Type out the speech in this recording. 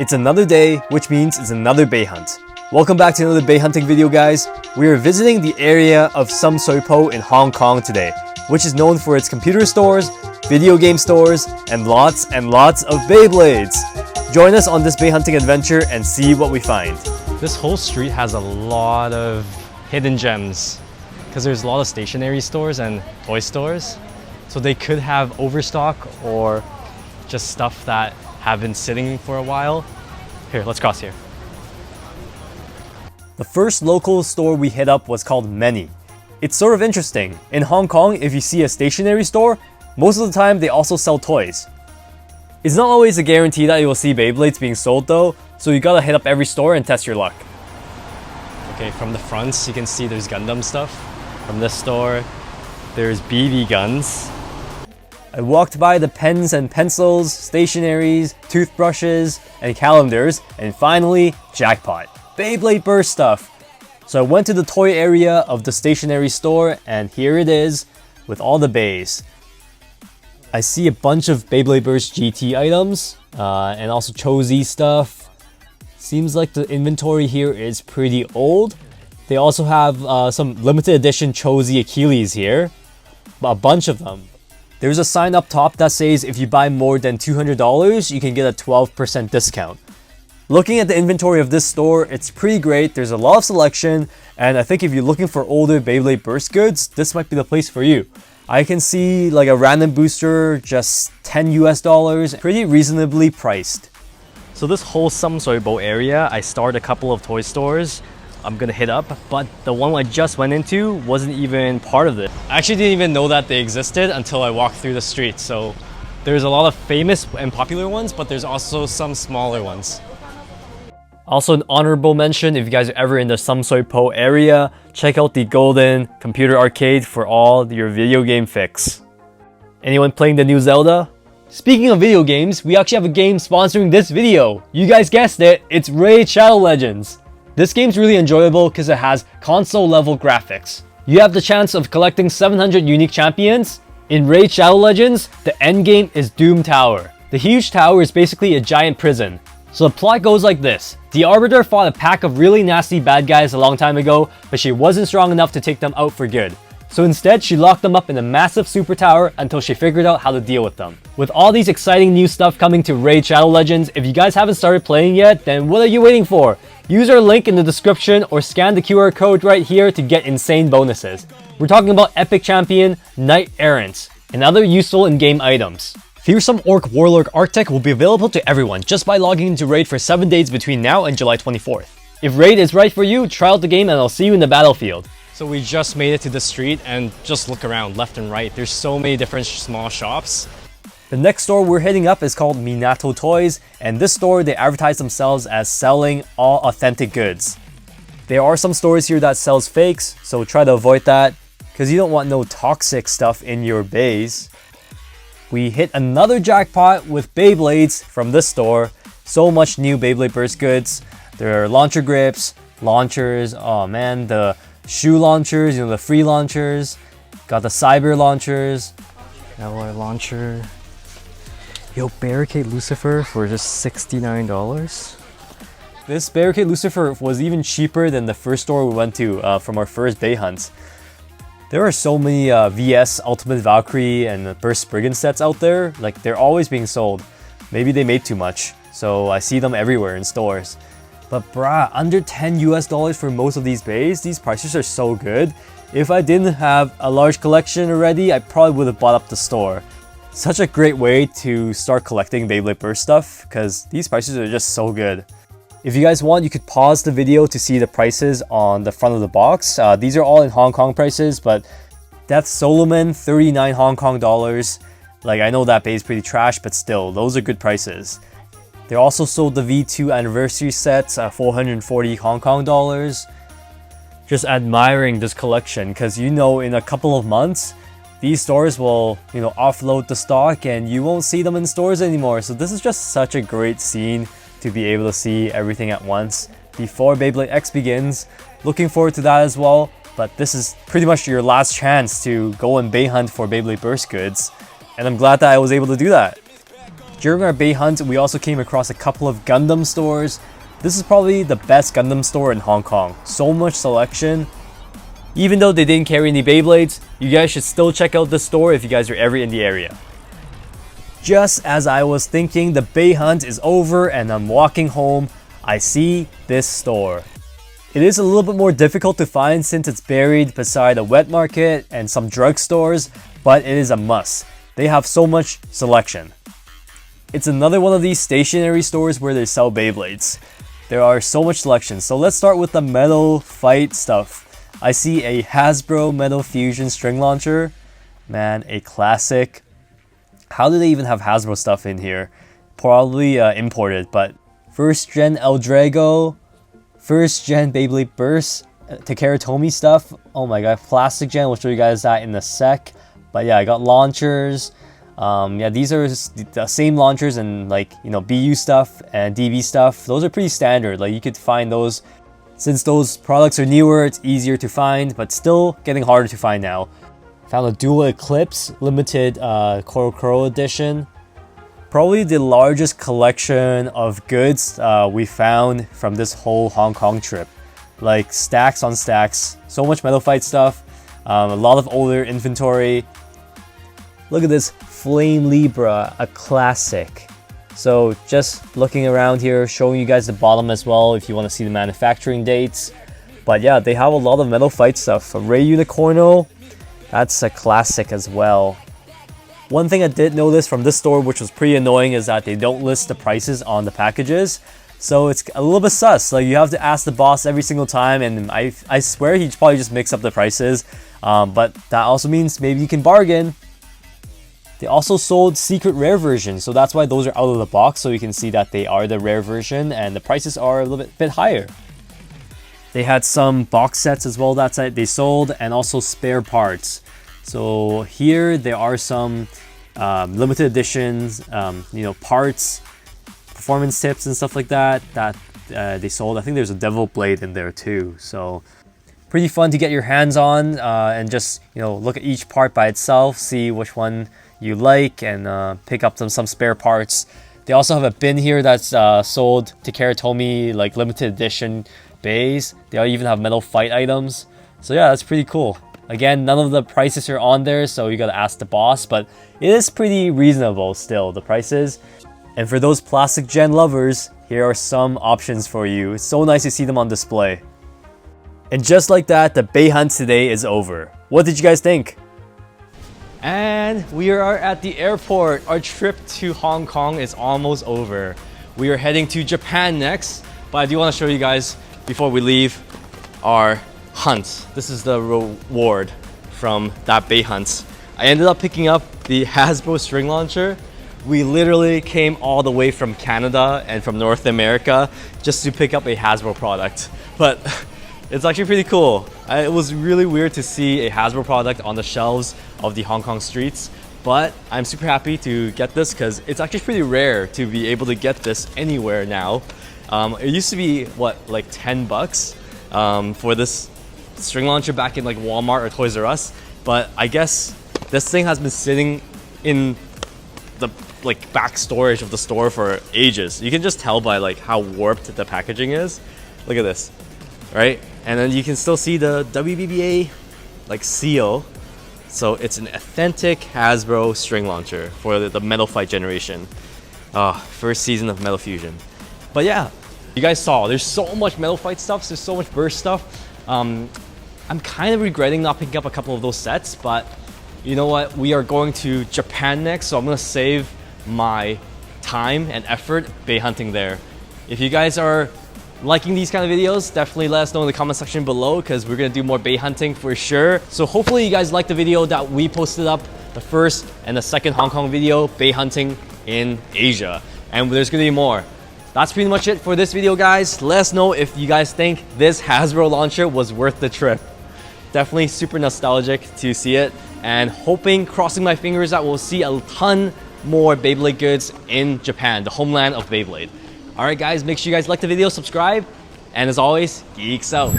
It's another day, which means it's another Bey hunt. Welcome back to another Bey hunting video, guys. We are visiting the area of Sham Sui Po in Hong Kong today, which is known for its computer stores, video game stores, and lots of Beyblades. Join us on this Bey hunting adventure and see what we find. This whole street has a lot of hidden gems because there's a lot of stationery stores and toy stores. So they could have overstock or just stuff that have been sitting for a while. Here, let's cross here. The first local store we hit up was called Many. It's sort of interesting. In Hong Kong, if you see a stationery store, most of the time they also sell toys. It's not always a guarantee that you will see Beyblades being sold though, so you gotta hit up every store and test your luck. Okay, from the fronts you can see there's Gundam stuff. From this store, there's BB guns. I walked by the pens and pencils, stationaries, toothbrushes, and calendars, and finally, jackpot, Beyblade Burst stuff. So I went to the toy area of the stationery store, and here it is, with all the bays. I see a bunch of Beyblade Burst GT items, and also Cho-Z stuff. Seems like the inventory here is pretty old. They also have some limited edition Cho-Z Achilles here, a bunch of them. There's a sign up top that says if you buy more than $200, you can get a 12% discount. Looking at the inventory of this store, it's pretty great. There's a lot of selection, and I think if you're looking for older Beyblade Burst goods, this might be the place for you. I can see like a random booster, just $10 US, pretty reasonably priced. So this whole Sham Sui Po area, I started a couple of toy stores I'm gonna hit up, but the one I just went into wasn't even part of it. I actually didn't even know that they existed until I walked through the street. So there's a lot of famous and popular ones, but there's also some smaller ones. Also an honorable mention, if you guys are ever in the Sham Sui Po area, check out the Golden Computer Arcade for all your video game fix. Anyone playing the new Zelda? Speaking of video games, we actually have a game sponsoring this video. You guys guessed it, it's Raid Shadow Legends. This game's really enjoyable because it has console level graphics. You have the chance of collecting 700 unique champions. In Raid Shadow Legends, the endgame is Doom Tower. The huge tower is basically a giant prison. So the plot goes like this. The Arbiter fought a pack of really nasty bad guys a long time ago, but she wasn't strong enough to take them out for good. So instead, she locked them up in a massive super tower until she figured out how to deal with them. With all these exciting new stuff coming to Raid Shadow Legends, if you guys haven't started playing yet, then what are you waiting for? Use our link in the description or scan the QR code right here to get insane bonuses. We're talking about Epic Champion, Knight Errant, and other useful in-game items. Fearsome Orc Warlord Arctic will be available to everyone just by logging into Raid for 7 days between now and July 24th. If Raid is right for you, try out the game and I'll see you in the battlefield. So we just made it to the street and just look around left and right. There's so many different small shops. The next store we're hitting up is called Minato Toys, and this store they advertise themselves as selling all authentic goods. There are some stores here that sells fakes, so try to avoid that because you don't want no toxic stuff in your bays. We hit another jackpot with Beyblades from this store. So much new Beyblade Burst goods. There are launcher grips, launchers, oh man, the shoe launchers, the free launchers. Got the cyber launchers. Alloy launcher. Yo, Barricade Lucifer for just $69. This Barricade Lucifer was even cheaper than the first store we went to from our first Bey hunts. There are so many VS Ultimate Valkyrie and Burst Spriggan sets out there, like they're always being sold. Maybe they made too much, so I see them everywhere in stores. But bruh, under $10 US for most of these bays, these prices are so good. If I didn't have a large collection already, I probably would have bought up the store. Such a great way to start collecting Beyblade Burst stuff, because these prices are just so good. If you guys want, you could pause the video to see the prices on the front of the box. These are all in Hong Kong prices, but Death Solomon, 39 Hong Kong dollars. Like, I know that bay is pretty trash, but still, those are good prices. They also sold the V2 anniversary sets at 440 Hong Kong dollars. Just admiring this collection, because in a couple of months, these stores will, offload the stock and you won't see them in stores anymore. So this is just such a great scene to be able to see everything at once before Beyblade X begins. Looking forward to that as well. But this is pretty much your last chance to go and Bey hunt for Beyblade Burst goods. And I'm glad that I was able to do that. During our Bey hunt, we also came across a couple of Gundam stores. This is probably the best Gundam store in Hong Kong. So much selection. Even though they didn't carry any Beyblades, you guys should still check out this store if you guys are ever in the area. Just as I was thinking, the Bey hunt is over and I'm walking home, I see this store. It is a little bit more difficult to find since it's buried beside a wet market and some drugstores, but it is a must. They have so much selection. It's another one of these stationery stores where they sell Beyblades. There are so much selection. So let's start with the metal fight stuff. I see a Hasbro Metal Fusion string launcher. Man, a classic. How do they even have Hasbro stuff in here? Probably imported, but first gen El Drago, first gen Beyblade Burst, Takara Tomy stuff. Oh my god, plastic gen, we'll show you guys that in a sec. But yeah, I got launchers. Yeah, these are the same launchers and like, you know, BU stuff and DB stuff. Those are pretty standard. Like you could find those. Since those products are newer, it's easier to find, but still getting harder to find now. Found a Dual Eclipse limited Koro edition. Probably the largest collection of goods we found from this whole Hong Kong trip. Like stacks on stacks. So much Metal Fight stuff. A lot of older inventory. Look at this Flame Libra, a classic. So just looking around here, showing you guys the bottom as well if you want to see the manufacturing dates. But yeah, they have a lot of Metal Fight stuff. A Ray Unicorno, that's a classic as well. One thing I did notice from this store, which was pretty annoying, is that they don't list the prices on the packages. So it's a little bit sus. Like you have to ask the boss every single time, and I swear he'd probably just mix up the prices. But that also means maybe you can bargain. They also sold secret rare versions, so that's why those are out of the box, so you can see that they are the rare version and the prices are a little bit higher. They had some box sets as well that they sold, and also spare parts. So here there are some limited editions, you know, parts, performance tips and stuff like that they sold. I think there's a Devil Blade in there too, so pretty fun to get your hands on and just, you know, look at each part by itself, see which one you like, and pick up some spare parts. They also have a bin here that's sold Takara Tomy, like limited edition bays. They even have Metal Fight items. So yeah, that's pretty cool. Again, none of the prices are on there, so you gotta ask the boss, but it is pretty reasonable still, the prices. And for those plastic gen lovers, here are some options for you. It's so nice to see them on display. And just like that, the Bey hunt today is over. What did you guys think? And we are at the airport. Our trip to Hong Kong is almost over. We are heading to Japan next, but I do want to show you guys before we leave our hunt. This is the reward from that Bey hunt. I ended up picking up the Hasbro string launcher. We literally came all the way from Canada and from North America just to pick up a Hasbro product. But it's actually pretty cool. It was really weird to see a Hasbro product on the shelves of the Hong Kong streets, but I'm super happy to get this because it's actually pretty rare to be able to get this anywhere now. It used to be, what, like 10 bucks for this string launcher back in like Walmart or Toys R Us, but I guess this thing has been sitting in the like back storage of the store for ages. You can just tell by like how warped the packaging is. Look at this, right? And then you can still see the WBBA like seal. So it's an authentic Hasbro string launcher for the Metal Fight generation. First season of Metal Fusion. But yeah, you guys saw there's so much Metal Fight stuff, there's so much burst stuff. I'm kind of regretting not picking up a couple of those sets, but you know what? We are going to Japan next, so I'm gonna save my time and effort Bey hunting there. If you guys are liking these kind of videos, definitely let us know in the comment section below because we're gonna do more Bey hunting for sure. So hopefully you guys liked the video that we posted up, the first and the second Hong Kong video, Bey hunting in Asia. And there's gonna be more. That's pretty much it for this video, guys. Let us know if you guys think this Hasbro launcher was worth the trip. Definitely super nostalgic to see it, and hoping, crossing my fingers, that we'll see a ton more Beyblade goods in Japan, the homeland of Beyblade. Alright guys, make sure you guys like the video, subscribe, and as always, geeks out.